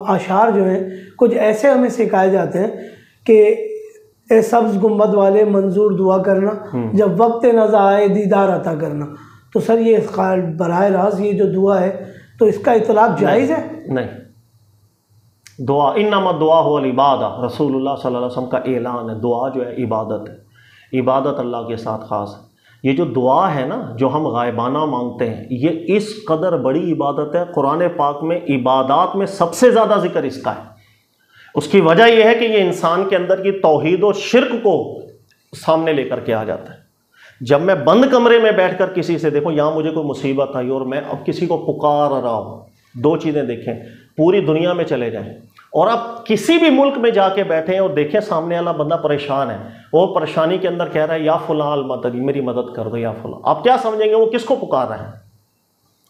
اشعار جو ہیں کچھ ایسے ہمیں سکھائے جاتے ہیں کہ اے سبز گنبد والے منظور دعا کرنا، جب وقت نظر آئے دیدار عطا کرنا. تو سر یہ براہ راست یہ جو دعا ہے تو اس کا اطلاق جائز ہے؟ نہیں. دعا انما الدعاء هو العبادہ، رسول اللہ صلی اللہ علیہ وسلم کا اعلان ہے. دعا جو ہے عبادت ہے، عبادت اللہ کے ساتھ خاص ہے. یہ جو دعا ہے نا جو ہم غائبانہ مانگتے ہیں، یہ اس قدر بڑی عبادت ہے. قرآن پاک میں عبادات میں سب سے زیادہ ذکر اس کا ہے. اس کی وجہ یہ ہے کہ یہ انسان کے اندر کی توحید و شرک کو سامنے لے کر کے آ جاتا ہے. جب میں بند کمرے میں بیٹھ کر کسی سے، دیکھو یہاں مجھے کوئی مصیبت آئی اور میں اب کسی کو پکار رہا ہوں، دو چیزیں دیکھیں، پوری دنیا میں چلے جائیں اور آپ کسی بھی ملک میں جا کے بیٹھیں اور دیکھیں سامنے والا بندہ پریشان ہے، وہ پریشانی کے اندر کہہ رہا ہے یا فلاں المدد، میری مدد کر دو یا فلاں، آپ کیا سمجھیں گے وہ کس کو پکار رہے ہیں؟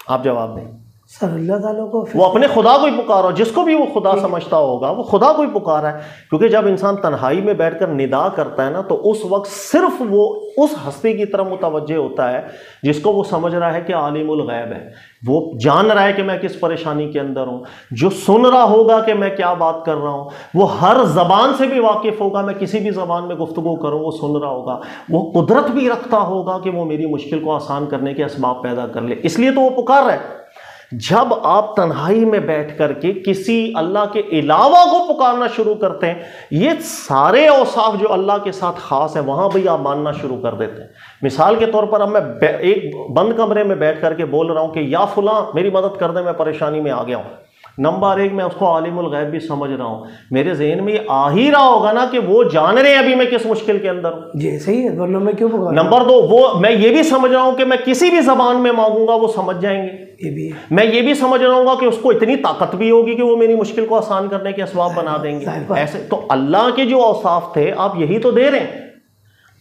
آپ جواب دیں. سر اللہ تعالیٰ کو، وہ اپنے خدا کو ہی پکارا، جس کو بھی وہ خدا سمجھتا ہوگا وہ خدا کو ہی پکارا ہے. کیونکہ جب انسان تنہائی میں بیٹھ کر ندا کرتا ہے نا تو اس وقت صرف وہ اس ہستی کی طرف متوجہ ہوتا ہے جس کو وہ سمجھ رہا ہے کہ عالم الغیب ہے، وہ جان رہا ہے کہ میں کس پریشانی کے اندر ہوں، جو سن رہا ہوگا کہ میں کیا بات کر رہا ہوں، وہ ہر زبان سے بھی واقف ہوگا، میں کسی بھی زبان میں گفتگو کروں وہ سن رہا ہوگا، وہ قدرت بھی رکھتا ہوگا کہ وہ میری مشکل کو آسان کرنے کے اسباب پیدا کر لے. اس لیے تو وہ پکار رہا ہے. جب آپ تنہائی میں بیٹھ کر کے کسی اللہ کے علاوہ کو پکارنا شروع کرتے ہیں، یہ سارے اوصاف جو اللہ کے ساتھ خاص ہیں وہاں بھی آپ ماننا شروع کر دیتے ہیں. مثال کے طور پر اب میں ایک بند کمرے میں بیٹھ کر کے بول رہا ہوں کہ یا فلاں میری مدد کر دے، میں پریشانی میں آ گیا ہوں. نمبر ایک، میں اس کو عالم الغیب بھی سمجھ رہا ہوں، میرے ذہن میں یہ آ ہی رہا ہوگا نا کہ وہ جان رہے ہیں ابھی میں کس مشکل کے اندر ہوں. جی صحیح ہے، ورنہ میں کیوں پکار. نمبر دو، وہ میں یہ بھی سمجھ رہا ہوں کہ میں کسی بھی زبان میں مانگوں گا وہ سمجھ جائیں گے. یہ بھی میں یہ بھی سمجھ رہا ہوں گا کہ اس کو اتنی طاقت بھی ہوگی کہ وہ میری مشکل کو آسان کرنے کے اسباب بنا دیں گے. ایسے تو اللہ کے جو اوصاف تھے آپ یہی تو دے رہے ہیں.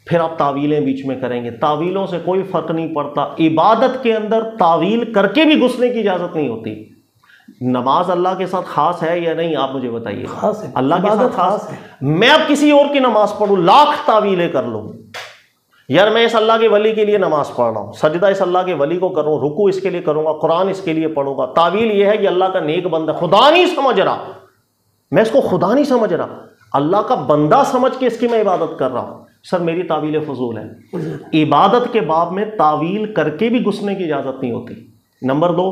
پھر آپ تعویلیں بیچ میں کریں گے، تعویلوں سے کوئی فرق نہیں پڑتا. عبادت کے اندر تعویل کر کے بھی گھسنے کی اجازت نہیں ہوتی. نماز اللہ کے ساتھ خاص ہے یا نہیں آپ مجھے بتائیے. خاص ہے، اللہ کے ساتھ خاص ہے. میں اب کسی اور کی نماز پڑھوں، لاکھ تعویلیں کر لوں، یار میں اس اللہ کے ولی کے لیے نماز پڑھ رہا ہوں، سجدہ اس اللہ کے ولی کو کروں، رکوع اس کے لیے کروں گا، قرآن اس کے لیے پڑھوں گا. تعویل یہ ہے کہ اللہ کا نیک بندہ، خدا نہیں سمجھ رہا، میں اس کو خدا نہیں سمجھ رہا، اللہ کا بندہ سمجھ کے اس کی میں عبادت کر رہا ہوں. سر میری تعویل فضول ہے. عبادت کے باب میں تعویل کر کے بھی گھسنے کی اجازت نہیں ہوتی. نمبر دو،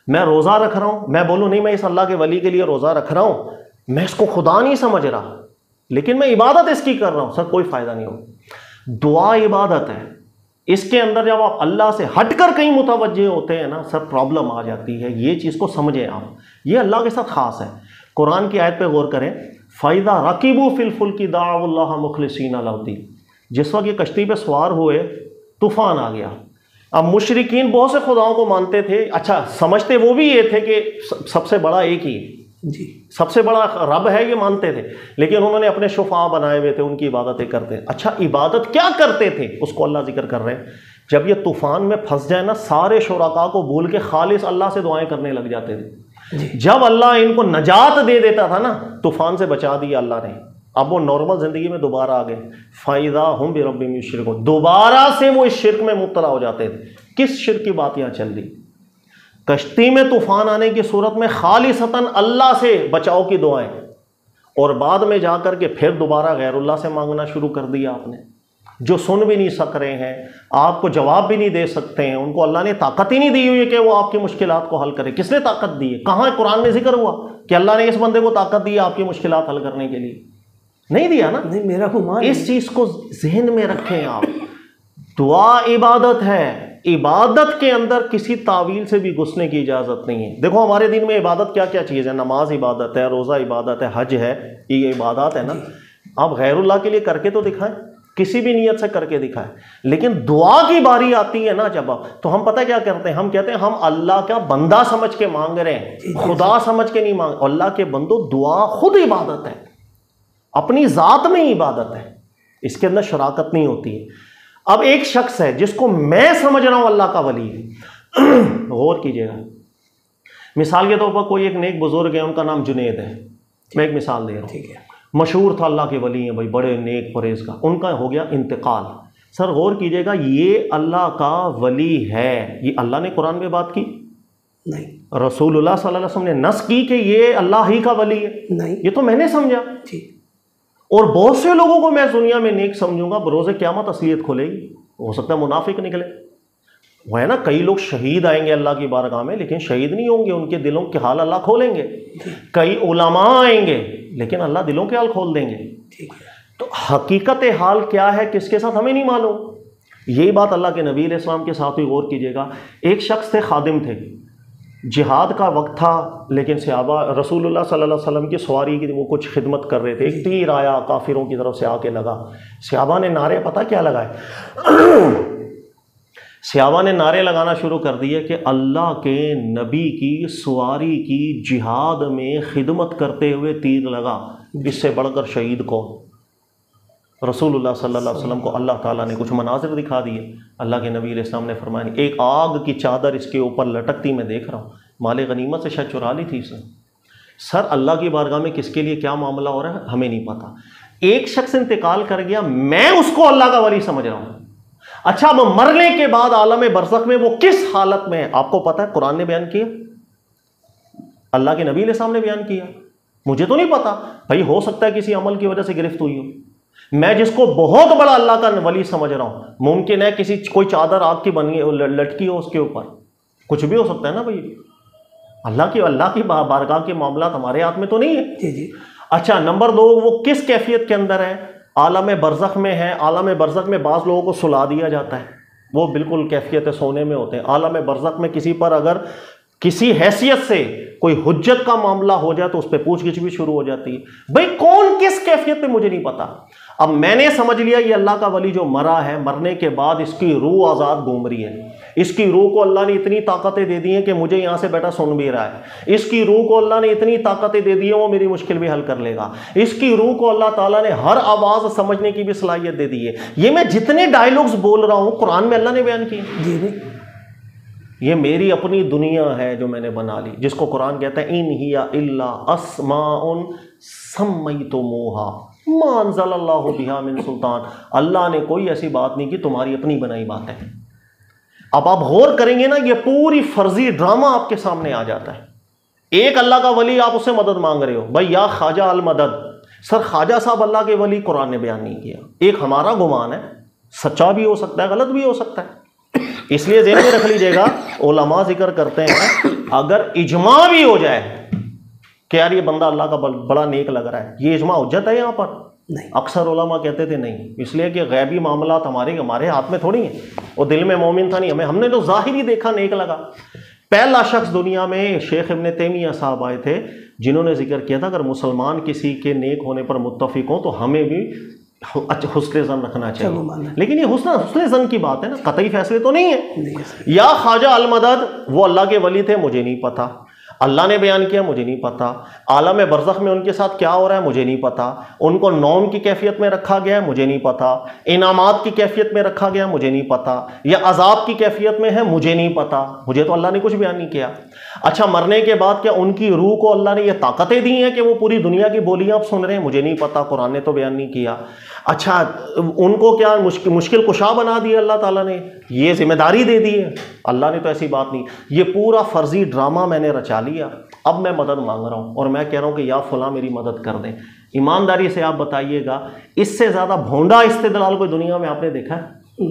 میں روزہ رکھ رہا ہوں، میں بولوں نہیں میں اس اللہ کے ولی کے لیے روزہ رکھ رہا ہوں، میں اس کو خدا نہیں سمجھ رہا لیکن میں عبادت اس کی کر رہا ہوں. سر کوئی فائدہ نہیں ہوگا. دعا عبادت ہے، اس کے اندر جب آپ اللہ سے ہٹ کر کہیں متوجہ ہوتے ہیں نا سر پرابلم آ جاتی ہے. یہ چیز کو سمجھیں آپ، یہ اللہ کے ساتھ خاص ہے. قرآن کی آیت پہ غور کریں، فَإِذَا رَكِبُوا فِي الْفُلْكِ دَعَوُا اللَّهَ مُخْلِصِينَ لَهُ الدِّينَ. جس وقت یہ کشتی پہ سوار ہوئے طوفان آ گیا. اب مشرکین بہت سے خداؤں کو مانتے تھے، اچھا سمجھتے وہ بھی یہ تھے کہ سب سے بڑا ایک ہی جی سب سے بڑا رب ہے، یہ مانتے تھے، لیکن انہوں نے اپنے شفاع بنائے ہوئے تھے، ان کی عبادتیں کرتے. اچھا عبادت کیا کرتے تھے اس کو اللہ ذکر کر رہے ہیں. جب یہ طوفان میں پھنس جائے نا سارے شرکاء کو بھول کے خالص اللہ سے دعائیں کرنے لگ جاتے تھے. جب اللہ ان کو نجات دے دیتا تھا نا، طوفان سے بچا دیا اللہ نے، اب وہ نارمل زندگی میں دوبارہ آ گئے. فَإِذَا هُمْ بِرَبِّهِمْ يُشْرِكُونَ. دوبارہ سے وہ اس شرک میں مبتلا ہو جاتے تھے. کس شرک کی بات یہاں چل رہی؟ کشتی میں طوفان آنے کی صورت میں خالصتاً اللہ سے بچاؤ کی دعائیں، اور بعد میں جا کر کے پھر دوبارہ غیر اللہ سے مانگنا شروع کر دیا آپ نے. جو سن بھی نہیں سک رہے ہیں، آپ کو جواب بھی نہیں دے سکتے ہیں، ان کو اللہ نے طاقت ہی نہیں دی ہوئی ہے کہ وہ آپ کی مشکلات کو حل کرے. کس نے طاقت دی ہے؟ کہاں قرآن میں ذکر ہوا کہ اللہ نے اس بندے کو طاقت دی ہے آپ کی مشکلات حل کرنے کے لیے؟ نہیں دیا نا. نہیں، میرا گمان اس چیز کو ذہن میں رکھیں آپ. دعا عبادت ہے، عبادت کے اندر کسی تعویل سے بھی گھسنے کی اجازت نہیں ہے. دیکھو ہمارے دین میں عبادت کیا کیا چیز ہے، نماز عبادت ہے، روزہ عبادت ہے، حج ہے، یہ عبادات ہے نا. آپ غیر اللہ کے لیے کر کے تو دکھائیں، کسی بھی نیت سے کر کے دکھائیں. لیکن دعا کی باری آتی ہے نا جب تو ہم پتہ کیا کرتے ہیں، ہم کہتے ہیں ہم اللہ کا بندہ سمجھ کے مانگ رہے ہیں، خدا سمجھ کے نہیں مانگ. اللہ کے بندو دعا خود عبادت ہے، اپنی ذات میں عبادت ہے، اس کے اندر شراکت نہیں ہوتی ہے. اب ایک شخص ہے جس کو میں سمجھ رہا ہوں اللہ کا ولی ہے، غور کیجئے گا. مثال کے طور پر کوئی ایک نیک بزرگ ہے، ان کا نام جنید ہے، میں ایک مثال دے رہا ہوں. ٹھیک ہے، مشہور تھا، اللہ کے ولی ہیں بھائی، بڑے نیک پرہیزگار. ان کا ہو گیا انتقال. سر غور کیجئے گا، یہ اللہ کا ولی ہے، یہ اللہ نے قرآن میں بات کی نہیں، رسول اللہ صلی اللہ علیہ وسلم نے نص کی کہ یہ اللہ ہی کا ولی ہے؟ نہیں یہ تو میں نے سمجھا، جی، اور بہت سے لوگوں کو میں دنیا میں نیک سمجھوں گا، بروز قیامت اصلیت کھلے گی، ہو سکتا ہے منافق نکلے۔ وہ ہے نا، کئی لوگ شہید آئیں گے اللہ کی بارگاہ میں لیکن شہید نہیں ہوں گے، ان کے دلوں کے حال اللہ کھولیں گے۔ کئی علماء آئیں گے لیکن اللہ دلوں کے حال کھول دیں گے۔ ٹھیک ہے، تو حقیقت حال کیا ہے کس کے ساتھ ہمیں نہیں معلوم۔ یہی بات اللہ کے نبی علیہ السلام کے ساتھ بھی غور کیجیے گا۔ ایک شخص تھے، خادم تھے، جہاد کا وقت تھا لیکن صحابہ رسول اللہ صلی اللہ علیہ وسلم کی سواری کی وہ کچھ خدمت کر رہے تھے، ایک تیر آیا کافروں کی طرف سے آ کے لگا، صحابہ نے نعرے پتہ کیا لگائے؟ صحابہ نے نعرے لگانا شروع کر دیے کہ اللہ کے نبی کی سواری کی جہاد میں خدمت کرتے ہوئے تیر لگا، اس سے بڑھ کر شہید کون؟ رسول اللہ صلی اللہ علیہ وسلم کو اللہ تعالیٰ نے کچھ مناظر دکھا دیے۔ اللہ کے نبی علیہ السلام نے فرمایا ایک آگ کی چادر اس کے اوپر لٹکتی میں دیکھ رہا ہوں، مال غنیمت سے شاید چرا لی تھی اس نے۔ سر اللہ کی بارگاہ میں کس کے لیے کیا معاملہ ہو رہا ہے ہمیں نہیں پتا۔ ایک شخص انتقال کر گیا، میں اس کو اللہ کا ولی سمجھ رہا ہوں۔ اچھا، اب مرنے کے بعد عالم برزخ میں وہ کس حالت میں ہے آپ کو پتا ہے؟ قرآن نے بیان کیا، اللہ کے نبی علیہ السلام نے بیان کیا، مجھے تو نہیں پتا بھائی، ہو سکتا ہے کسی عمل کی وجہ سے گرفت ہوئی ہو۔ میں جس کو بہت بڑا اللہ کا ولی سمجھ رہا ہوں، ممکن ہے کوئی چادر آگ کی بنی لٹکی ہو اس کے اوپر، کچھ بھی ہو سکتا ہے نا بھائی۔ اللہ کی بارگاہ کے معاملات ہمارے ہاتھ میں تو نہیں ہے۔ جی جی۔ اچھا، نمبر 2، وہ کس کیفیت کے اندر ہے؟ عالم برزخ میں ہے۔ عالم برزخ میں بعض لوگوں کو سلا دیا جاتا ہے، وہ بالکل کیفیت سونے میں ہوتے ہیں۔ عالم برزخ میں کسی پر اگر کسی حیثیت سے کوئی حجت کا معاملہ ہو جائے تو اس پہ پوچھ گچھ بھی شروع ہو جاتی ہے۔ بھائی کون کس کیفیت پہ مجھے نہیں پتا۔ اب میں نے سمجھ لیا یہ اللہ کا ولی جو مرا ہے، مرنے کے بعد اس کی روح آزاد گھوم رہی ہے، اس کی روح کو اللہ نے اتنی طاقتیں دے دی ہیں کہ مجھے یہاں سے بیٹا سن بھی رہا ہے، اس کی روح کو اللہ نے اتنی طاقتیں دے دی ہیں وہ میری مشکل بھی حل کر لے گا، اس کی روح کو اللہ تعالیٰ نے ہر آواز سمجھنے کی بھی صلاحیت دے دی ہے۔ یہ میں جتنے ڈائلوگز بول رہا ہوں قرآن میں اللہ نے بیان کیے۔ جی جی، یہ میری اپنی دنیا ہے جو میں نے بنا لی، جس کو قرآن کہتا ہے ان ہی الا اسماء سمیتموہا ما انزل اللہ بہا من سلطان۔ اللہ نے کوئی ایسی بات نہیں کی، تمہاری اپنی بنائی بات ہے۔ اب آپ غور کریں گے نا، یہ پوری فرضی ڈرامہ آپ کے سامنے آ جاتا ہے۔ ایک اللہ کا ولی، آپ اس سے مدد مانگ رہے ہو، بھائی یا خواجہ المدد۔ سر خواجہ صاحب اللہ کے ولی قرآن نے بیان نہیں کیا۔ ایک ہمارا گمان ہے، سچا بھی ہو سکتا ہے غلط بھی ہو سکتا ہے، اس لیے ذہن میں رکھ لیجئے گا۔ علماء ذکر کرتے ہیں اگر اجماع بھی ہو جائے کہ یار یہ بندہ اللہ کا بڑا نیک لگ رہا ہے، یہ اجماع حجت ہے یہاں پر؟ نہیں۔ اکثر علماء کہتے تھے نہیں، اس لیے کہ غیبی معاملات ہمارے ہاتھ میں تھوڑی ہیں۔ وہ دل میں مومن تھا نہیں، ہم نے تو ظاہری دیکھا نیک لگا۔ پہلا شخص دنیا میں شیخ ابن تیمیہ صاحب آئے تھے جنہوں نے ذکر کیا تھا اگر مسلمان کسی کے نیک ہونے پر متفق ہوں تو ہمیں بھی حسن ظن رکھنا چاہیے۔ لیکن یہ حسن ظن کی بات ہے نا، قطعی فیصلے تو نہیں ہے۔ یا خواجہ المدد وہ اللہ کے ولی تھے، مجھے نہیں پتا، اللہ نے بیان کیا مجھے نہیں پتا، عالم برزخ میں ان کے ساتھ کیا ہو رہا ہے مجھے نہیں پتا، ان کو نوم کی کیفیت میں رکھا گیا ہے مجھے نہیں پتا، انعامات کی کیفیت میں رکھا گیا مجھے نہیں پتا، یا عذاب کی کیفیت میں ہے مجھے نہیں پتا، مجھے تو اللہ نے کچھ بیان نہیں کیا۔ اچھا، مرنے کے بعد کیا ان کی روح کو اللہ نے یہ طاقتیں دی ہیں کہ وہ پوری دنیا کی بولیاں آپ سن رہے ہیں؟ مجھے نہیں پتا، قرآن نے تو بیان نہیں کیا۔ اچھا، ان کو کیا مشکل کشا بنا دیا اللہ تعالیٰ نے، یہ ذمہ داری دے دی ہے؟ اللہ نے تو ایسی بات نہیں۔ یہ پورا فرضی ڈرامہ میں نے رچا لیا، اب میں مدد مانگ رہا ہوں اور میں کہہ رہا ہوں کہ یا فلاں میری مدد کر دیں۔ ایمانداری سے آپ بتائیے گا اس سے زیادہ بھونڈا استدلال کوئی دنیا میں آپ نے دیکھا ہے؟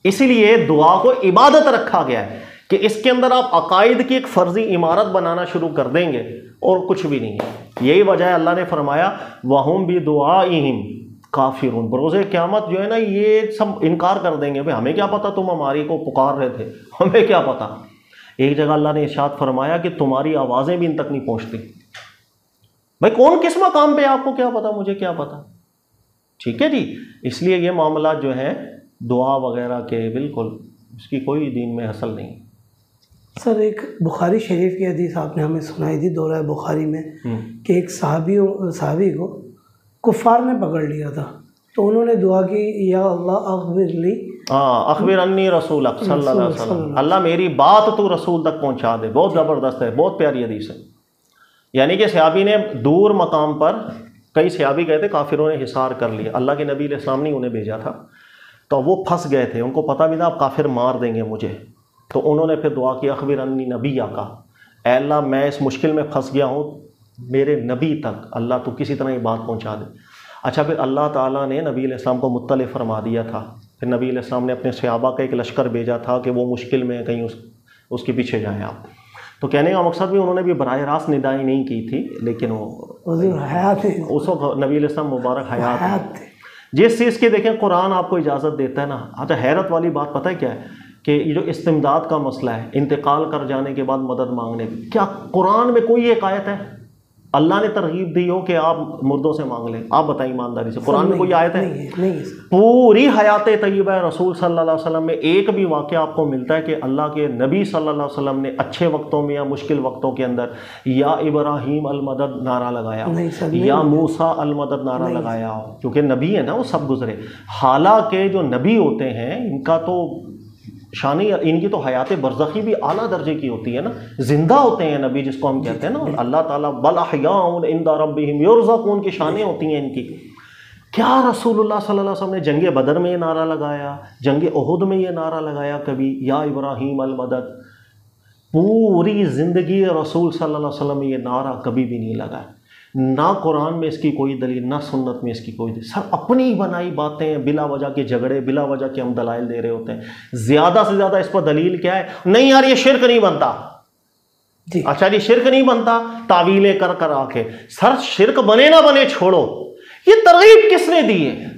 اسی لیے دعا کو عبادت رکھا گیا ہے کہ اس کے اندر آپ عقائد کی ایک فرضی عمارت بنانا شروع کر دیں گے اور کچھ بھی نہیں ہے۔ یہی وجہ ہے اللہ نے فرمایا وَهُمْ بِدُعَائِهِمْ کافرون۔ بروز قیامت جو ہے نا یہ سب انکار کر دیں گے، بھئی ہمیں کیا پتا تم ہماری کو پکار رہے تھے، ہمیں کیا پتا۔ ایک جگہ اللہ نے ارشاد فرمایا کہ تمہاری آوازیں بھی ان تک نہیں پہنچتی۔ بھئی کون کس مقام پہ، آپ کو کیا پتا، مجھے کیا پتا۔ ٹھیک ہے جی، اس لیے یہ معاملات جو ہیں دعا وغیرہ کے بالکل اس کی کوئی دین میں حاصل نہیں۔ سر ایک بخاری شریف کی حدیث آپ نے ہمیں سنائی تھی دورہ بخاری میں کہ ایک صحابی کو کفار نے پکڑ لیا تھا تو انہوں نے دعا کی یا اللہ اخبر لی، اخبر انی رسولک صلی اللہ علیہ وسلم، اللہ میری بات تو رسول تک پہنچا دے۔ بہت زبردست ہے، بہت پیاری حدیث ہے۔ یعنی کہ صحابی نے دور مقام پر، کئی صحابی گئے تھے کافروں نے حصار کر لیا، اللہ کے نبی علیہ السلام نے انہیں بھیجا تھا تو وہ پھنس گئے تھے، ان کو پتہ بھی تھا آپ کافر مار دیں گے مجھے، تو انہوں نے پھر دعا کی اخبرنی نبی کا، اے اللہ میں اس مشکل میں پھنس گیا ہوں، میرے نبی تک اللہ تو کسی طرح یہ بات پہنچا دے۔ اچھا پھر اللہ تعالیٰ نے نبی علیہ السلام کو مطلع فرما دیا تھا، پھر نبی علیہ السلام نے اپنے صحابہ کا ایک لشکر بھیجا تھا کہ وہ مشکل میں کہیں اس کے پیچھے جائیں آپ۔ تو کہنے کا مقصد بھی انہوں نے بھی براہ راست ندائی نہیں کی تھی، لیکن وہ حیات اس وقت نبی علیہ السلام مبارک حیات تھے۔ جس چیز کی دیکھیں قرآن آپ کو اجازت دیتا ہے نا، اچھا حیرت والی بات پتہ ہے کیا ہے کہ یہ جو استمداد کا مسئلہ ہے، انتقال کر جانے کے بعد مدد مانگنے کی، کیا قرآن میں کوئی ایک آیت ہے اللہ نے ترغیب دی ہو کہ آپ مردوں سے مانگ لیں؟ آپ بتائیں ایمانداری سے، قرآن میں کوئی آیت ہے؟ نہیں۔ پوری حیات طیبہ رسول صلی اللہ علیہ وسلم میں ایک بھی واقعہ آپ کو ملتا ہے کہ اللہ کے نبی صلی اللہ علیہ وسلم نے اچھے وقتوں میں یا مشکل وقتوں کے اندر یا ابراہیم المدد نعرہ لگایا ہو یا موسیٰ المدد نعرہ لگایا ہو؟ کیونکہ نبی ہے نا، وہ سب گزرے۔ حالانکہ جو نبی ہوتے ہیں ان کا تو شانی، ان کی تو حیات برزخی بھی اعلیٰ درجے کی ہوتی ہے نا، زندہ ہوتے ہیں نبی جس کو ہم کہتے ہیں نا، اللہ تعالیٰ بل احیاء عند ربہم یرزقون کی شانیں ہوتی ہیں ان کی۔ کیا رسول اللہ صلی اللہ علیہ وسلم نے جنگ بدر میں یہ نعرہ لگایا، جنگ احد میں یہ نعرہ لگایا کبھی، یا ابراہیم المدد؟ پوری زندگی رسول صلی اللہ علیہ وسلم میں یہ نعرہ کبھی بھی نہیں لگا، نہ قرآن میں اس کی کوئی دلیل، نہ سنت میں اس کی کوئی دلیل، سب اپنی بنائی باتیں ہیں، بلا وجہ کے جھگڑے، بلا وجہ کے ہم دلائل دے رہے ہوتے ہیں۔ زیادہ سے زیادہ اس پر دلیل کیا ہے؟ نہیں یار یہ شرک نہیں بنتا، اچھا جی شرک نہیں بنتا، تعویلیں کر کر آ کے سر شرک بنے نہ بنے چھوڑو۔ یہ ترغیب کس نے دی ہے؟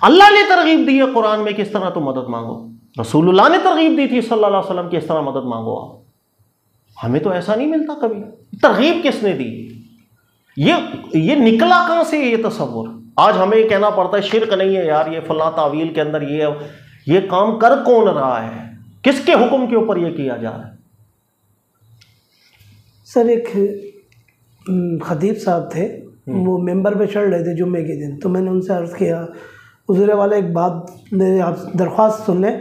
اللہ نے ترغیب دی ہے قرآن میں کہ اس طرح تو مدد مانگو، رسول اللہ نے ترغیب دی تھی صلی اللہ علیہ وسلم کہ اس طرح مدد مانگو آپ۔ ہمیں تو ایسا نہیں ملتا کبھی۔ ترغیب کس نے دی؟ یہ نکلا کہاں سے یہ تصور؟ آج ہمیں یہ کہنا پڑتا ہے شرک نہیں ہے یار، یہ فلاں تعویل کے اندر یہ کام کر کون رہا ہے، کس کے حکم کے اوپر یہ کیا جا رہا ہے؟ سر ایک خطیب صاحب تھے، وہ ممبر پہ چڑھ رہے تھے جمعے کے دن، تو میں نے ان سے عرض کیا حضور والا ایک بات میں آپ درخواست سن لیں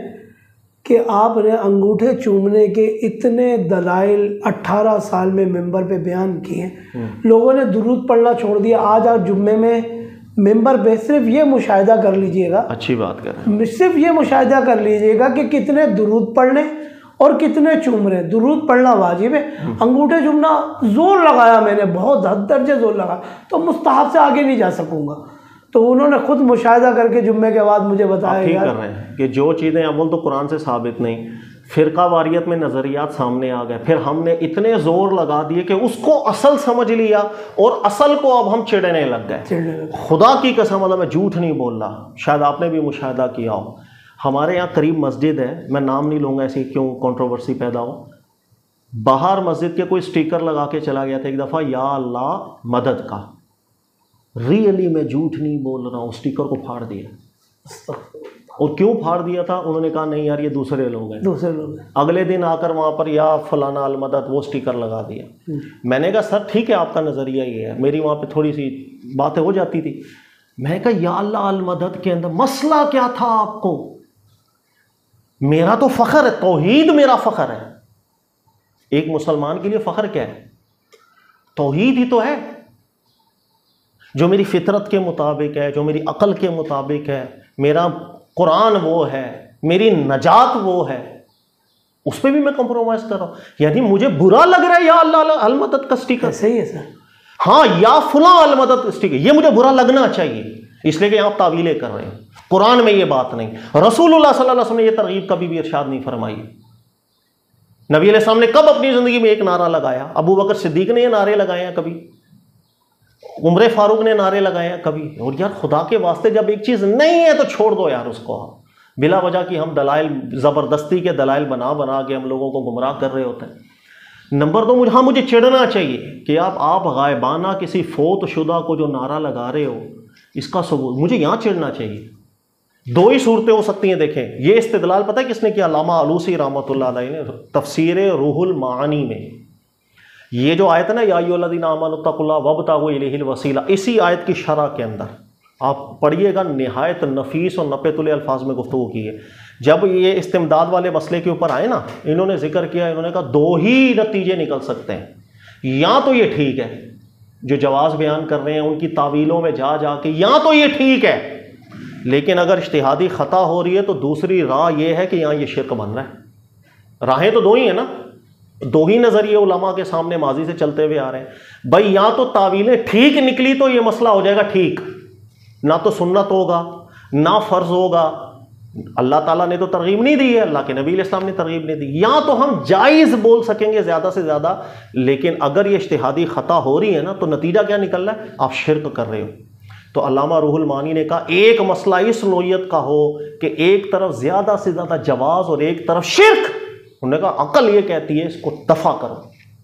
کہ آپ نے انگوٹھے چومنے کے اتنے دلائل 18 سال میں ممبر پہ بیان کیے، لوگوں نے درود پڑھنا چھوڑ دیا۔ آج آپ جمعے میں ممبر پہ صرف یہ مشاہدہ کر لیجئے گا، اچھی بات کر رہے ہیں، صرف یہ مشاہدہ کر لیجئے گا کہ کتنے درود پڑھنے اور کتنے چوم رہے۔ درود پڑھنا واجب ہے، انگوٹھے چومنا زور لگایا میں نے، بہت حد درجے زور لگا، تو مستحب سے آگے نہیں جا سکوں گا۔ تو انہوں نے خود مشاہدہ کر کے جمعے کے بعد مجھے بتایا ٹھیک کر رہے ہیں کہ جو چیزیں اول تو قرآن سے ثابت نہیں، فرقہ واریت میں نظریات سامنے آ گئے، پھر ہم نے اتنے زور لگا دیے کہ اس کو اصل سمجھ لیا اور اصل کو اب ہم چڑھنے لگ گئے۔ خدا کی قسم اللہ میں جھوٹ نہیں بول رہا، شاید آپ نے بھی مشاہدہ کیا ہو، ہمارے یہاں قریب مسجد ہے، میں نام نہیں لوں گا ایسی کیوں کنٹروورسی پیدا ہو، باہر مسجد کے کوئی سٹیکر لگا کے چلا گیا تھا ایک دفعہ، یا اللہ مدد کا، ریئلی میں جھوٹ نہیں بول رہا ہوں، سٹیکر کو پھاڑ دیا۔ اور کیوں پھاڑ دیا تھا؟ انہوں نے کہا نہیں یار یہ دوسرے لوگ ہیں، اگلے دن آ کر وہاں پر یا فلانا المدد وہ سٹیکر لگا دیا۔ میں نے کہا سر ٹھیک ہے آپ کا نظریہ یہ ہے، میری وہاں پہ تھوڑی سی باتیں ہو جاتی تھی، میں نے کہا یا اللہ المدد کے اندر مسئلہ کیا تھا آپ کو؟ میرا تو فخر ہے، توحید میرا فخر ہے۔ ایک مسلمان کے لیے فخر کیا ہے؟ توحید ہی تو ہے، جو میری فطرت کے مطابق ہے، جو میری عقل کے مطابق ہے، میرا قرآن وہ ہے، میری نجات وہ ہے، اس پہ بھی میں کمپرومائز کر رہا ہوں۔ یعنی مجھے برا لگ رہا ہے یا اللہ المدد کا سٹیکر، صحیح ہے سر، ہاں یا فلاں المدد سٹیکر، یہ مجھے برا لگنا چاہیے، اس لیے کہ آپ تعویلیں کر رہے ہیں۔ قرآن میں یہ بات نہیں، رسول اللہ صلی اللہ علیہ وسلم نے یہ ترغیب کبھی بھی ارشاد نہیں فرمائی۔ نبی علیہ السلام نے کب اپنی زندگی میں ایک نعرہ لگایا؟ ابو بکر صدیق نے یہ نعرے لگائے ہیں کبھی؟ عمر فاروق نے نعرے لگائے ہیں کبھی؟ اور یار خدا کے واسطے جب ایک چیز نہیں ہے تو چھوڑ دو یار اس کو، بلا وجہ کی ہم دلائل زبردستی کے دلائل بنا کے ہم لوگوں کو گمراہ کر رہے ہوتے ہیں۔ نمبر دو، مجھے چڑھنا چاہیے کہ آپ غائبانہ کسی فوت شدہ کو جو نعرہ لگا رہے ہو اس کا ثبوت، مجھے یہاں چڑھنا چاہیے۔ دو ہی صورتیں ہو سکتی ہیں، دیکھیں یہ استدلال پتہ ہے کس نے کیا؟ علامہ علوسی رحمۃ اللہ علیہ نے تفسیر روح المعانی میں، یہ جو آیت ہے نا یا ایھا الذین آمنوا اتقوا اللہ وابتغوا الیہ الوسیلہ، اسی آیت کی شرح کے اندر آپ پڑھیے گا، نہایت نفیس اور نپے تلے الفاظ میں گفتگو کی ہے۔ جب یہ استمداد والے مسئلے کے اوپر آئے نا، انہوں نے ذکر کیا، انہوں نے کہا دو ہی نتیجے نکل سکتے ہیں، یا تو یہ ٹھیک ہے جو جواز بیان کر رہے ہیں ان کی تعویلوں میں جا کے، یا تو یہ ٹھیک ہے، لیکن اگر اجتہادی خطا ہو رہی ہے تو دوسری راہ یہ ہے کہ یہاں یہ شرک بن رہا ہے۔ راہیں تو دو ہی ہیں نا, دو ہی نظریے علماء کے سامنے ماضی سے چلتے ہوئے آ رہے ہیں بھائی. یا تو تعویلیں ٹھیک نکلی تو یہ مسئلہ ہو جائے گا ٹھیک, نہ تو سنت ہوگا نہ فرض ہوگا. اللہ تعالیٰ نے تو ترغیب نہیں دی ہے, اللہ کے نبی علیہ السلام نے ترغیب نہیں دی. یا تو ہم جائز بول سکیں گے زیادہ سے زیادہ, لیکن اگر یہ اجتہادی خطا ہو رہی ہے نا تو نتیجہ کیا نکل رہا ہے, آپ شرک کر رہے ہو. تو علامہ روح المعانی نے کہا ایک مسئلہ اس نوعیت کا ہو کہ ایک طرف زیادہ سے زیادہ جواز اور ایک طرف شرک, انہوں نے کہا عقل یہ کہتی ہے اس کو دفع کرو,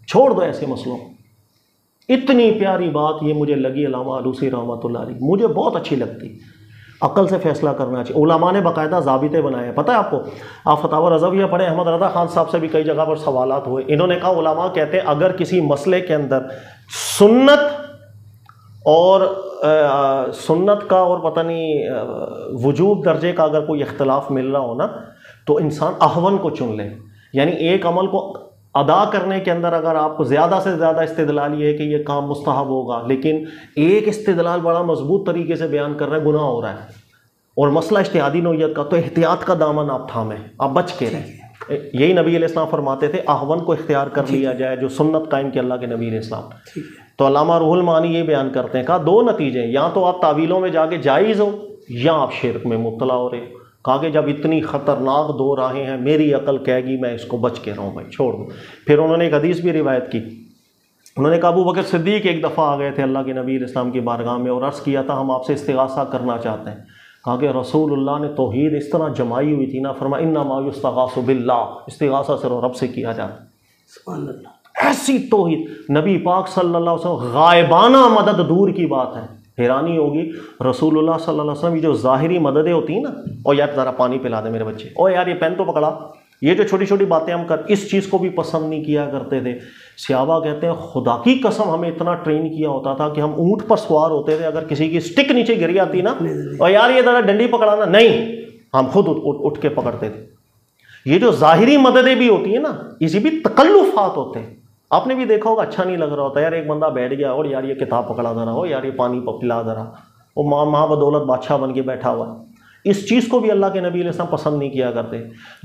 چھوڑ دو ایسے مسئلوں. اتنی پیاری بات یہ مجھے لگی علامہ آلوسی رحمۃ اللہ علیہ, مجھے بہت اچھی لگتی. عقل سے فیصلہ کرنا چاہیے. علماء نے باقاعدہ ضابطے بنائے ہیں, پتہ ہے آپ کو, آپ فتاوی رضویہ پڑھیں, احمد رضا خان صاحب سے بھی کئی جگہ پر سوالات ہوئے. انہوں نے کہا علماء کہتے ہیں اگر کسی مسئلے کے اندر سنت کا اور پتہ نہیں وجوب درجے کا اگر کوئی اختلاف مل رہا ہو نا تو انسان احون کو چن لے. یعنی ایک عمل کو ادا کرنے کے اندر اگر آپ کو زیادہ سے زیادہ استدلال یہ ہے کہ یہ کام مستحب ہوگا, لیکن ایک استدلال بڑا مضبوط طریقے سے بیان کر رہا ہے گناہ ہو رہا ہے, اور مسئلہ اجتہادی نوعیت کا, تو احتیاط کا دامن آپ تھامیں, آپ بچ کے رہیں. یہی نبی علیہ السلام فرماتے تھے احون کو اختیار کر لیا جائے جو سنت قائم کی اللہ کے نبی علیہ السلام. تو علامہ روح المعانی یہ بیان کرتے ہیں, کہا دو نتیجے ہیں, یا تو آپ تعویلوں میں جا کے جائز ہو یا آپ شرک میں مبتلا ہو رہے. کہا کہ جب اتنی خطرناک دو راہیں ہیں, میری عقل کہے گی میں اس کو بچ کے رہوں بھائی, چھوڑ دو. پھر انہوں نے ایک حدیث بھی روایت کی, انہوں نے کہا ابو بکر صدیق ایک دفعہ آ گئے تھے اللہ کے نبی علیہ السلام کی بارگاہ میں اور عرض کیا تھا ہم آپ سے استغاثہ کرنا چاہتے ہیں. کہا کہ رسول اللہ نے توحید اس طرح جمائی ہوئی تھی نا, فرمایا انما یستغاث باللہ, استغاثہ صرف رب سے کیا جاتا. سبحان اللہ, ایسی توحید. نبی پاک صلی اللہ علیہ وسلم غائبانہ مدد دور کی بات ہے, حیرانی ہوگی رسول اللہ صلی اللہ علیہ وسلم جو ظاہری مددیں ہوتی ہیں نا, او یار ذرا پانی پلا دے میرے بچے, او یار یہ پین تو پکڑا, یہ جو چھوٹی چھوٹی باتیں ہم اس چیز کو بھی پسند نہیں کیا کرتے تھے. صحابہ کہتے ہیں خدا کی قسم ہمیں اتنا ٹرین کیا ہوتا تھا کہ ہم اونٹ پر سوار ہوتے تھے, اگر کسی کی سٹک نیچے گر جاتی نا, او یار یہ ذرا ڈنڈی پکڑانا, نہیں, ہم خود اٹھ کے پکڑتے تھے. یہ جو ظاہری مددیں بھی ہوتی ہیں نا, اسی بھی تکلفات ہوتے ہیں. آپ نے بھی دیکھا ہوگا اچھا نہیں لگ رہا ہوتا, یار ایک بندہ بیٹھ گیا اور یار یہ کتاب پکڑا ذرا, ہو یار یہ پانی پلا ذرا, وہ ماں بدولت بادشاہ بن کے بیٹھا ہوا. اس چیز کو بھی اللہ کے نبی علیہ السلام پسند نہیں کیا کرتے.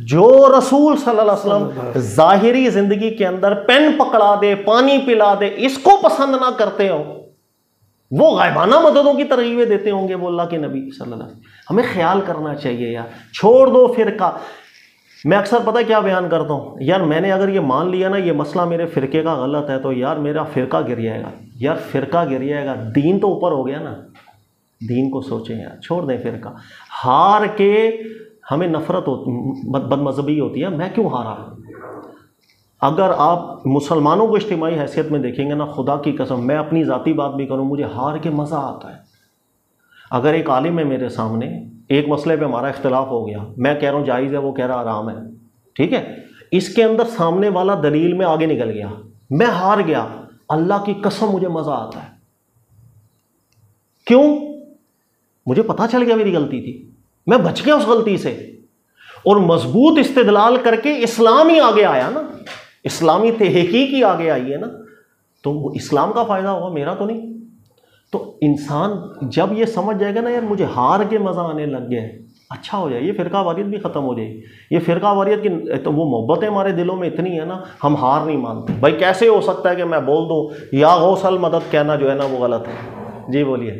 جو رسول صلی اللہ علیہ وسلم ظاہری زندگی کے اندر پین پکڑا دے, پانی پلا دے, اس کو پسند نہ کرتے ہو, وہ غائبانہ مددوں کی ترغیبیں دیتے ہوں گے وہ اللہ کے نبی صلی اللہ علیہ وسلم. ہمیں خیال کرنا چاہیے یار, چھوڑ دو فرقہ. میں اکثر پتہ کیا بیان کرتا ہوں, یار میں نے اگر یہ مان لیا نا یہ مسئلہ میرے فرقے کا غلط ہے تو یار میرا فرقہ گر جائے گا. یار فرقہ گر جائے گا, دین تو اوپر ہو گیا نا, دین کو سوچیں یار, چھوڑ دیں فرقہ. ہار کے ہمیں نفرت ہوتی, بد مذہبی ہوتی ہے, میں کیوں ہارا. اگر آپ مسلمانوں کو اجتماعی حیثیت میں دیکھیں گے نا, خدا کی قسم میں اپنی ذاتی بات بھی کروں, مجھے ہار کے مزہ آتا ہے. اگر ایک عالم ہے میرے سامنے, ایک مسئلے پہ ہمارا اختلاف ہو گیا, میں کہہ رہا ہوں جائز ہے, وہ کہہ رہا حرام ہے, ٹھیک ہے, اس کے اندر سامنے والا دلیل میں آگے نکل گیا, میں ہار گیا, اللہ کی قسم مجھے مزہ آتا ہے. کیوں؟ مجھے پتہ چل گیا میری غلطی تھی, میں بچ گیا اس غلطی سے, اور مضبوط استدلال کر کے اسلام ہی آگے آیا نا, اسلامی تحقیق ہی آگے آئی ہے نا, تو اسلام کا فائدہ ہوا, میرا تو نہیں. تو انسان جب یہ سمجھ جائے گا نا, یار مجھے ہار کے مزہ آنے لگ گیا ہے, اچھا ہو جائے, یہ فرقہ واریت بھی ختم ہو جائے گی. یہ فرقہ واریت کی تو وہ محبتیں ہمارے دلوں میں اتنی ہے نا, ہم ہار نہیں مانتے. بھائی کیسے ہو سکتا ہے کہ میں بول دوں یا غوث المدد کہنا جو ہے نا وہ غلط ہے. جی بولیے.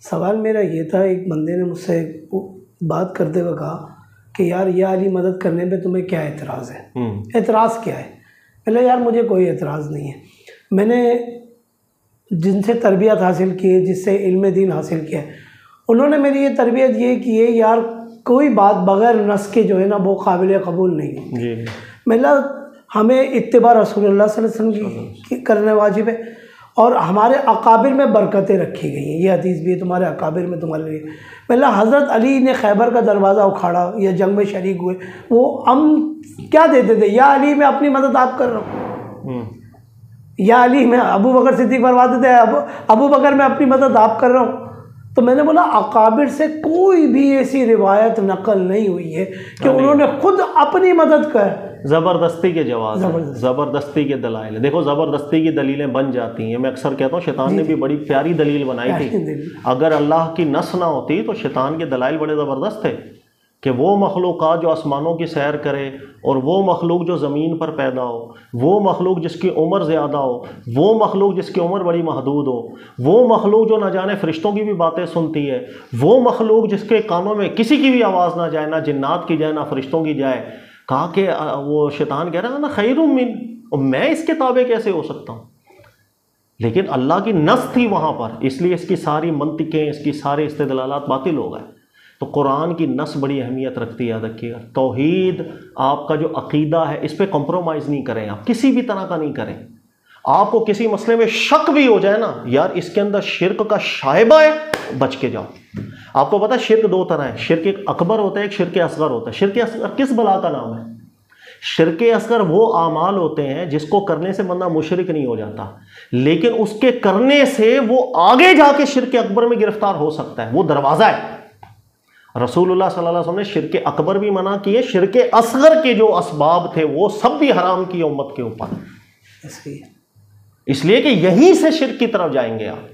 سوال میرا یہ تھا, ایک بندے نے مجھ سے بات کرتے ہوئے کہا کہ یار یہ علی مدد کرنے پہ تمہیں کیا اعتراض ہے, اعتراض کیا ہے. پہلے یار مجھے کوئی اعتراض نہیں ہے, میں نے جن سے تربیت حاصل کی ہے, جس سے علم دین حاصل کیا ہے, انہوں نے میری یہ تربیت یہ کی ہے یار کوئی بات بغیر نص کے جو ہے نا وہ قابل قبول نہیں ہے. مطلب ہمیں اتباع رسول اللہ صلی اللہ علیہ وسلم کی کرنا واجب ہے, اور ہمارے اکابر میں برکتیں رکھی گئی ہیں. یہ حدیث بھی ہے تمہارے اکابر میں تمہارے لیے. پہلا حضرت علی نے خیبر کا دروازہ اکھاڑا یا جنگ میں شریک ہوئے, وہ ہم کیا دیتے تھے, یا علی میں اپنی مدد آپ کر رہا ہوں, یا علی میں ابو بکر صدیق فرماتے تھے ابو بکر میں اپنی مدد آپ کر رہا ہوں. تو میں نے بولا اکابر سے کوئی بھی ایسی روایت نقل نہیں ہوئی ہے کہ انہوں نے خود اپنی مدد کر. زبردستی کے جواز, زبردستی کے دلائل. دیکھو زبردستی کی دلیلیں بن جاتی ہیں. میں اکثر کہتا ہوں شیطان نے بھی بڑی پیاری دلیل بنائی تھی. اگر اللہ کی نص نہ ہوتی تو شیطان کے دلائل بڑے زبردست تھے. کہ وہ مخلوقات جو آسمانوں کی سیر کرے اور وہ مخلوق جو زمین پر پیدا ہو، وہ مخلوق جس کی عمر زیادہ ہو، وہ مخلوق جس کی عمر بڑی محدود ہو، وہ مخلوق جو نہ جانے فرشتوں کی بھی باتیں سنتی ہے، وہ مخلوق جس کے کانوں میں کسی کی بھی آواز نہ جائے، نہ جنات کی جائے نہ فرشتوں کی جائے. کہا کہ وہ شیطان کہہ رہا نا خیر من، میں اس کے تابع کیسے ہو سکتا ہوں؟ لیکن اللہ کی نص تھی وہاں پر، اس لیے اس کی ساری منطقیں، اس کی سارے استدلالات باطل ہو گئے. تو قرآن کی نص بڑی اہمیت رکھتی ہے. یاد رکھیے گا، توحید آپ کا جو عقیدہ ہے اس پہ کمپرومائز نہیں کریں، آپ کسی بھی طرح کا نہیں کریں. آپ کو کسی مسئلے میں شک بھی ہو جائے نا، یار اس کے اندر شرک کا شائبہ ہے، بچ کے جاؤ. آپ کو پتا ہے شرک دو طرح ہے، شرک ایک اکبر ہوتا ہے، ایک شرک اصغر ہوتا ہے. شرک اصغر کس بلا کا نام ہے؟ شرک اصغر وہ اعمال ہوتے ہیں جس کو کرنے سے بندہ مشرک نہیں ہو جاتا، لیکن اس کے کرنے سے وہ آگے جا کے شرک اکبر میں گرفتار ہو سکتا ہے. وہ دروازہ ہے. رسول اللہ صلی اللہ علیہ وسلم نے شرک اکبر بھی منع کیے، شرک اصغر کے جو اسباب تھے وہ سب بھی حرام کیے امت کے اوپر، اس لیے کہ یہیں سے شرک کی طرف جائیں گے آپ.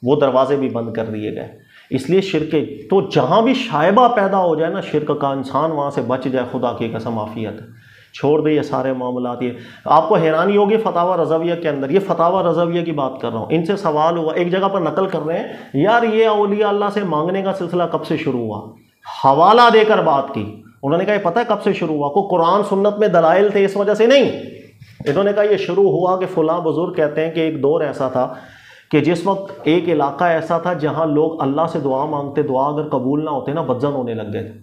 وہ دروازے بھی بند کر دیے گئے. اس لیے شرک تو جہاں بھی شائبہ پیدا ہو جائے نا شرک کا، انسان وہاں سے بچ جائے. خدا کی قسم عافیت ہے. چھوڑ دے یہ سارے معاملات. یہ آپ کو حیرانی ہوگی فتاوی رضویہ کے اندر، یہ فتاوی رضویہ کی بات کر رہا ہوں، ان سے سوال ہوا، ایک جگہ پر نقل کر رہے ہیں، یار یہ اولیاء اللہ سے مانگنے کا سلسلہ کب سے شروع ہوا؟ حوالہ دے کر بات کی. انہوں نے کہا یہ پتہ ہے کب سے شروع ہوا؟ کوئی قرآن سنت میں دلائل تھے اس وجہ سے نہیں. انہوں نے کہا یہ شروع ہوا کہ فلاں بزرگ کہتے ہیں کہ ایک دور ایسا تھا کہ جس وقت ایک علاقہ ایسا تھا جہاں لوگ اللہ سے دعا مانگتے، دعا اگر قبول نہ ہوتے نا بدزن ہونے لگ گئے تھے.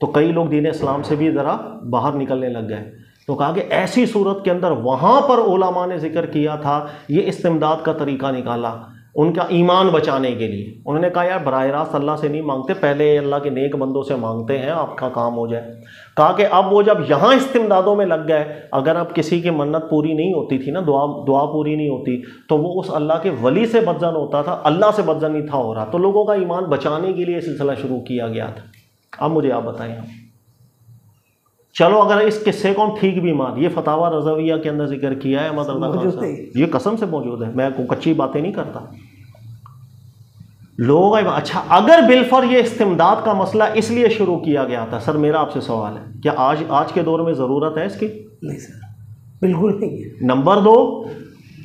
تو کئی لوگ دین اسلام سے بھی ذرا باہر نکلنے لگ گئے. تو کہا کہ ایسی صورت کے اندر وہاں پر علماء نے ذکر کیا تھا، یہ استمداد کا طریقہ نکالا ان کا ایمان بچانے کے لیے. انہوں نے کہا یار براہ راست اللہ سے نہیں مانگتے، پہلے اللہ کے نیک بندوں سے مانگتے ہیں آپ کا کام ہو جائے. کہا کہ اب وہ جب یہاں استمدادوں میں لگ گئے، اگر اب کسی کی منت پوری نہیں ہوتی تھی نا، دعا پوری نہیں ہوتی، تو وہ اس اللہ کے ولی سے بدزن ہوتا تھا، اللہ سے بدزن نہیں تھا ہو رہا. تو لوگوں کا ایمان بچانے کے لیے یہ سلسلہ شروع کیا گیا تھا. اب مجھے آپ بتائیں، چلو اگر اس قصے کو ہم ٹھیک بھی مان، یہ فتاوی رضویہ کے اندر ذکر کیا ہے احمد رضا خان صاحب، یہ قسم سے موجود ہے، میں کوئی کچی باتیں نہیں کرتا. لوگ اچھا اگر بالفر یہ استمداد کا مسئلہ اس لیے شروع کیا گیا تھا، سر میرا آپ سے سوال ہے، کیا آج کے دور میں ضرورت ہے اس کی؟ نہیں سر، بالکل نہیں. نمبر 2،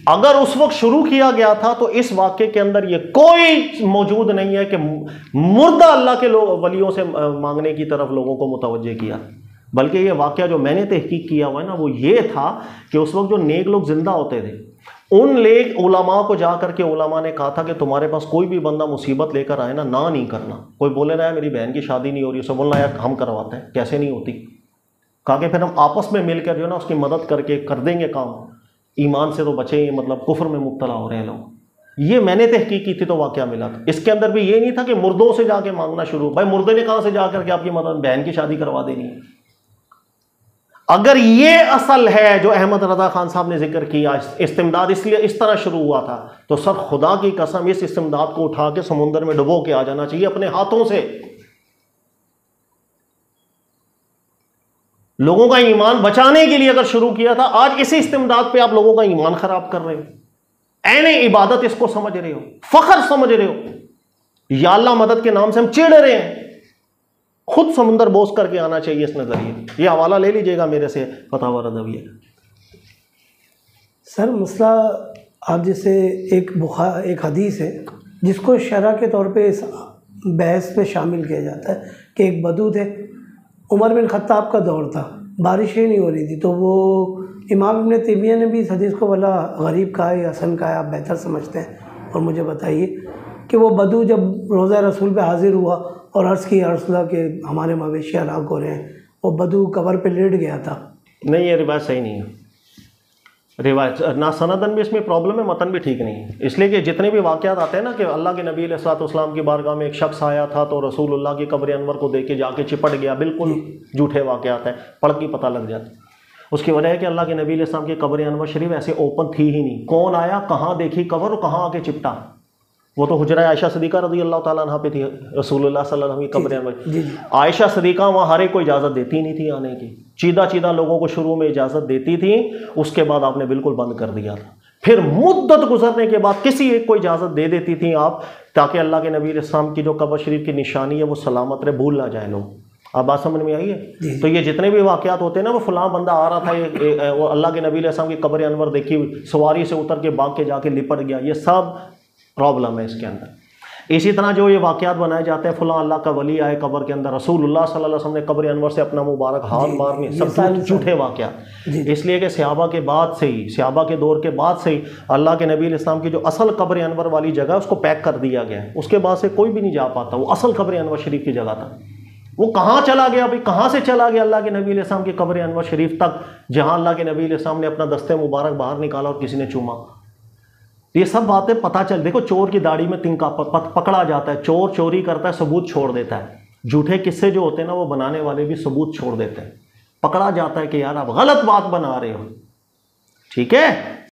اگر اس وقت شروع کیا گیا تھا تو اس واقعے کے اندر یہ کوئی موجود نہیں ہے کہ مردہ اللہ کے ولیوں سے مانگنے کی طرف لوگوں کو متوجہ کیا، بلکہ یہ واقعہ جو میں نے تحقیق کیا ہوا ہے نا وہ یہ تھا کہ اس وقت جو نیک لوگ زندہ ہوتے تھے ان نیک علماء کو جا کر کے علماء نے کہا تھا کہ تمہارے پاس کوئی بھی بندہ مصیبت لے کر آئے نا، نہ نہیں کرنا. کوئی بولے رہا ہے میری بہن کی شادی نہیں ہو رہی، اسے بولنا یار ہم کرواتے ہیں، کیسے نہیں ہوتی؟ کہا کہ پھر ہم آپس میں مل کر جو ہے نا اس کی مدد کر کے کر دیں گے کام. ایمان سے تو بچے، مطلب کفر میں مبتلا ہو رہے ہیں لوگ. یہ میں نے تحقیق کی تھی تو واقعہ ملا تھا. اس کے اندر بھی یہ نہیں تھا کہ مردوں سے جا کے مانگنا شروع. بھائی مردے نے کہاں سے جا کر کے آپ کی مدد، بہن کی شادی کروا دینی ہے؟ اگر یہ اصل ہے جو احمد رضا خان صاحب نے ذکر کیا، استمداد اس لیے اس طرح شروع ہوا تھا، تو سر خدا کی قسم اس استمداد کو اٹھا کے سمندر میں ڈبو کے آ جانا چاہیے اپنے ہاتھوں سے. لوگوں کا ایمان بچانے کے لیے اگر شروع کیا تھا، آج اسی استمداد پہ آپ لوگوں کا ایمان خراب کر رہے ہو. عین عبادت اس کو سمجھ رہے ہو، فخر سمجھ رہے ہو. یا اللہ مدد کے نام سے ہم چڑ رہے ہیں. خود سمندر بوس کر کے آنا چاہیے اس نظریے. یہ حوالہ لے لیجئے گا میرے سے فتاوی رضویہ. سر مسئلہ آپ جیسے ایک حدیث ہے جس کو شرح کے طور پہ اس بحث پہ شامل کیا جاتا ہے کہ ایک بدو تھے، عمر بن خطاب کا دور تھا، بارشیں نہیں ہو رہی تھی، تو وہ امام ابن تیمیہ نے بھی اس حدیث کو بلا غریب کہا یا حسن کہا، آپ بہتر سمجھتے ہیں اور مجھے بتائیے کہ وہ بدو جب روضہ رسول پہ حاضر ہوا اور عرض کی رسول اللہ کہ ہمارے مویشی ہلاک ہو رہے ہیں، وہ بدو قبر پہ لیٹ گیا تھا. نہیں، یہ روایت صحیح نہیں ہے. روایت نہ سندن بھی اس میں پرابلم ہے، متن بھی ٹھیک نہیں ہے. اس لیے کہ جتنے بھی واقعات آتے ہیں نا کہ اللہ کے نبی علیہ الصلوۃ والسلام کی بارگاہ میں ایک شخص آیا تھا تو رسول اللہ کی قبر انور کو دیکھ کے جا کے چپٹ گیا، بالکل جھوٹے واقعات ہیں، پڑھ کے پتہ لگ جاتا. اس کی وجہ ہے کہ اللہ کے نبی علیہ السلام کی قبر انور شریف ایسے اوپن تھی ہی نہیں. کون آیا، کہاں دیکھی قبر اور کہاں آ کے چپٹا؟ وہ تو حجرہ عائشہ صدیقہ رضی اللہ تعالیٰ عنہ پہ تھی رسول اللہ صلی اللہ علیہ وسلم کی قبر انور. عائشہ صدیقہ وہاں ہر ایک کو اجازت دیتی نہیں تھی آنے کی، چیدہ لوگوں کو شروع میں اجازت دیتی تھی، اس کے بعد آپ نے بالکل بند کر دیا تھا. پھر مدت گزرنے کے بعد کسی ایک کو اجازت دے دیتی تھی آپ، تاکہ اللہ کے نبی علیہ السلام کی جو قبر شریف کی نشانی ہے وہ سلامت رہے، بھول نہ جائے لوگ. آپ بات سمجھ میں آئی ہے؟ تو یہ جتنے بھی واقعات ہوتے ہیں نا، وہ فلاں بندہ آ رہا تھا، وہ اللہ کے نبی علیہ السلام کی قبر انور دیکھی، سواری سے اتر کے باغ کے جا کے لپٹ گیا، یہ سب پرابلم ہے اس کے اندر۔ اسی طرح جو یہ واقعات بنائے جاتے ہیں، فلاں اللہ کا ولی آئے قبر کے اندر، رسول اللہ صلی اللہ علیہ وسلم نے قبر انور سے اپنا مبارک ہاتھ مارنے، سب جھوٹے واقعات۔ اس لیے کہ صحابہ کے بعد سے ہی، صحابہ کے دور کے بعد سے ہی اللہ کے نبی علیہ السلام کی جو اصل قبر انور والی جگہ اس کو پیک کر دیا گیا ہے، اس کے بعد سے کوئی بھی نہیں جا پاتا، وہ اصل قبر انور شریف کی جگہ تھا۔ وہ کہاں چلا گیا بھائی، کہاں سے چلا گیا اللہ کے نبی علیہ السلام کی قبر انور شریف تک، جہاں اللہ کے نبی علیہ السلام نے اپنا دستے مبارک باہر نکالا اور کسی نے چوما؟ یہ سب باتیں پتہ چل، دیکھو چور کی داڑھی میں تنکا پکڑا جاتا ہے، چور چوری کرتا ہے، ثبوت چھوڑ دیتا ہے، جھوٹے قصے جو ہوتے ہیں نا وہ بنانے والے بھی ثبوت چھوڑ دیتے ہیں، پکڑا جاتا ہے کہ یار آپ غلط بات بنا رہے ہو، ٹھیک ہے۔